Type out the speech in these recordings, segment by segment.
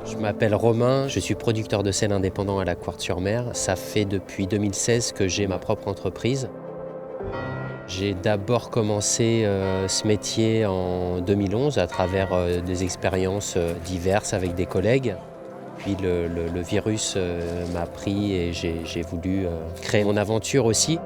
Je m'appelle Romain, je suis producteur de sel indépendant à la Quartz-sur-Mer. Ça fait depuis 2016 que j'ai ma propre entreprise. J'ai d'abord commencé ce métier en 2011 à travers des expériences diverses avec des collègues. Puis le virus m'a pris et j'ai voulu créer mon aventure aussi.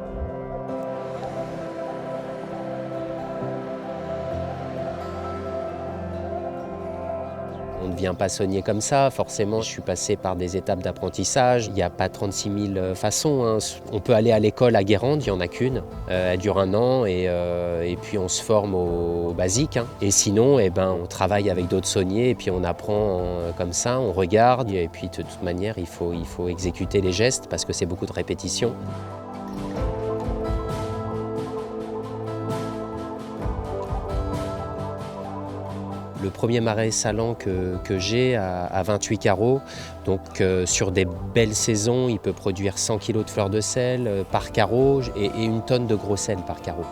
On ne devient pas saunier comme ça, forcément. Je suis passé par des étapes d'apprentissage. Il n'y a pas 36 000 façons, hein. On peut aller à l'école à Guérande, il n'y en a qu'une. Elle dure 1 an et puis on se forme au basique, hein. Et sinon, on travaille avec d'autres sauniers et puis on apprend comme ça, on regarde. Et puis de toute manière, il faut exécuter les gestes parce que c'est beaucoup de répétitions. Le premier marais salant que j'ai a 28 carreaux, donc sur des belles saisons, il peut produire 100 kg de fleurs de sel par carreau et 1 tonne de gros sel par carreau.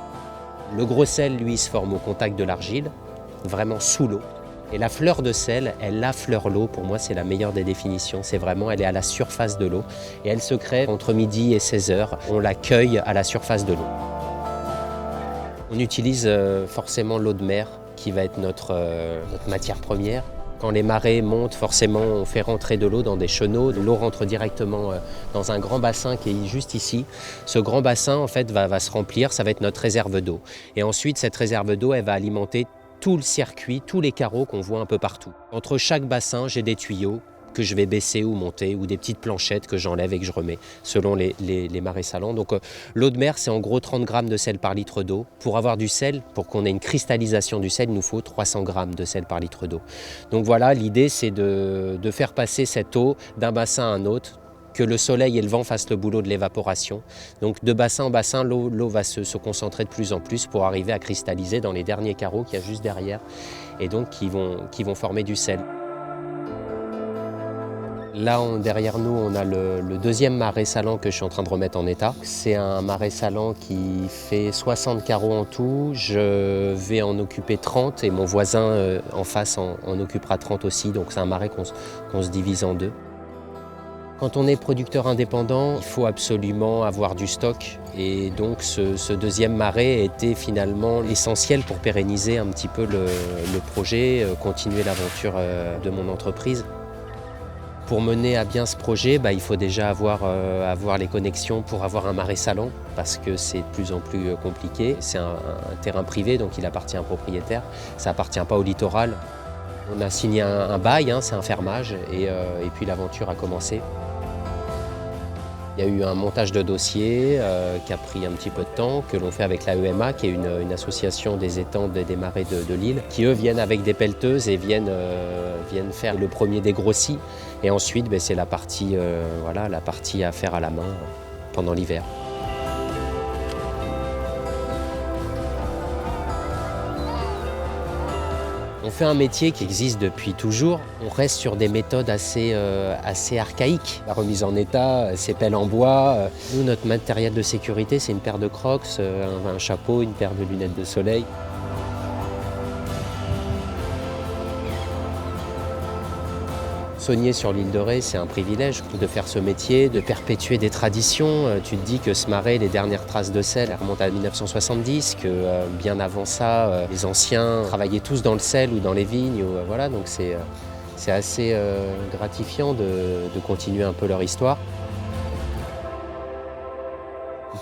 Le gros sel, lui, se forme au contact de l'argile, vraiment sous l'eau. Et la fleur de sel, elle affleure l'eau. Pour moi, c'est la meilleure des définitions. C'est vraiment, elle est à la surface de l'eau. Et elle se crée entre midi et 16 heures. On la cueille à la surface de l'eau. On utilise forcément l'eau de mer, qui va être notre matière première. Quand les marées montent, forcément, on fait rentrer de l'eau dans des chenaux. L'eau rentre directement dans un grand bassin qui est juste ici. Ce grand bassin, en fait, va se remplir, ça va être notre réserve d'eau. Et ensuite, cette réserve d'eau, elle va alimenter tout le circuit, tous les carreaux qu'on voit un peu partout. Entre chaque bassin, j'ai des tuyaux que je vais baisser ou monter, ou des petites planchettes que j'enlève et que je remets, selon les marais salants. Donc l'eau de mer, c'est en gros 30 grammes de sel par litre d'eau. Pour avoir du sel, pour qu'on ait une cristallisation du sel, il nous faut 300 grammes de sel par litre d'eau. Donc voilà, l'idée, c'est de faire passer cette eau d'un bassin à un autre, que le soleil et le vent fassent le boulot de l'évaporation. Donc de bassin en bassin, l'eau va se concentrer de plus en plus pour arriver à cristalliser dans les derniers carreaux qu'il y a juste derrière, et donc qui vont former du sel. Là, derrière nous, on a le deuxième marais salant que je suis en train de remettre en état. C'est un marais salant qui fait 60 carreaux en tout. Je vais en occuper 30 et mon voisin en face en occupera 30 aussi. Donc c'est un marais qu'on se divise en deux. Quand on est producteur indépendant, il faut absolument avoir du stock. Et donc ce deuxième marais était finalement essentiel pour pérenniser un petit peu le projet, continuer l'aventure de mon entreprise. Pour mener à bien ce projet, il faut déjà avoir les connexions pour avoir un marais salant, parce que c'est de plus en plus compliqué. C'est un terrain privé, donc il appartient à un propriétaire. Ça appartient pas au littoral. On a signé un bail, c'est un fermage, et puis l'aventure a commencé. Il y a eu un montage de dossier qui a pris un petit peu de temps, que l'on fait avec la EMA, qui est une association des étangs des marais de Lille, qui eux viennent avec des pelleteuses et viennent faire le premier dégrossi. Et ensuite, c'est la partie à faire à la main pendant l'hiver. On fait un métier qui existe depuis toujours. On reste sur des méthodes assez archaïques. La remise en état, c'est pelle en bois. Nous, notre matériel de sécurité, c'est une paire de Crocs, un chapeau, une paire de lunettes de soleil. Saunier sur l'île de Ré, c'est un privilège de faire ce métier, de perpétuer des traditions. Tu te dis que ce marais, les dernières traces de sel, elles remontent à 1970, que bien avant ça, les anciens travaillaient tous dans le sel ou dans les vignes. Voilà, donc c'est assez gratifiant de continuer un peu leur histoire.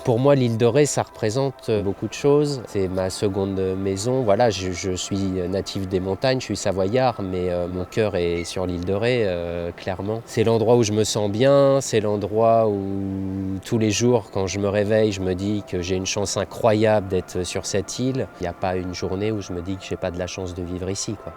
Pour moi, l'île de Ré, ça représente beaucoup de choses. C'est ma seconde maison. Voilà, je suis natif des montagnes, je suis savoyard, mais mon cœur est sur l'île de Ré, clairement. C'est l'endroit où je me sens bien, c'est l'endroit où tous les jours, quand je me réveille, je me dis que j'ai une chance incroyable d'être sur cette île. Il n'y a pas une journée où je me dis que je n'ai pas de la chance de vivre ici, quoi.